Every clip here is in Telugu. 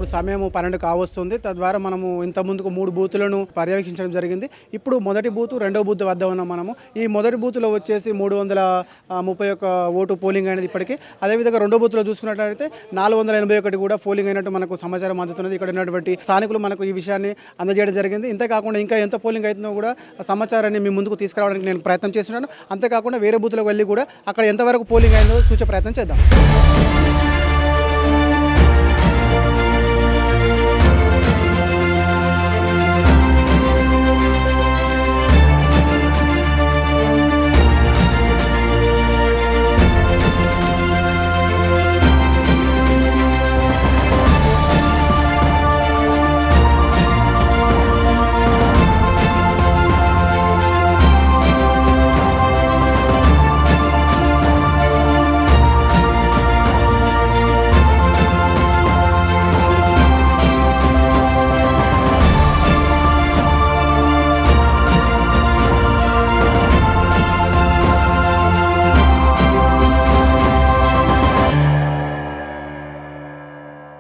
ఇప్పుడు సమయం 12 కావస్తుంది. తద్వారా మనము ఇంత ముందుకు 3 బూతులను పర్యవేక్షించడం జరిగింది. ఇప్పుడు మొదటి బూత్, రెండో బూత్ వద్ద ఉన్నాం మనము. ఈ మొదటి బూత్లో వచ్చేసి 331 ఓటు పోలింగ్ అనేది ఇప్పటికీ. అదేవిధంగా రెండో బూత్లో చూసుకున్నట్లయితే 481 కూడా పోలింగ్ అయినట్టు మనకు సమాచారం అందుతున్నది. ఇక్కడ ఉన్నటువంటి స్థానికులు మనకు ఈ విషయాన్ని అందజేయడం జరిగింది. ఇంతేకాకుండా ఇంకా ఎంత పోలింగ్ అవుతుందో కూడా సమాచారాన్ని మీ ముందుకు తీసుకురావడానికి నేను ప్రయత్నం చేస్తున్నాను. అంతేకాకుండా వేరే బూత్లకు వెళ్ళి కూడా అక్కడ ఎంతవరకు పోలింగ్ అయిందో చూసే ప్రయత్నం చేద్దాం.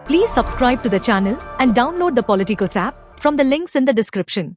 Please subscribe to the channel and download the Politicos app from the links in the description.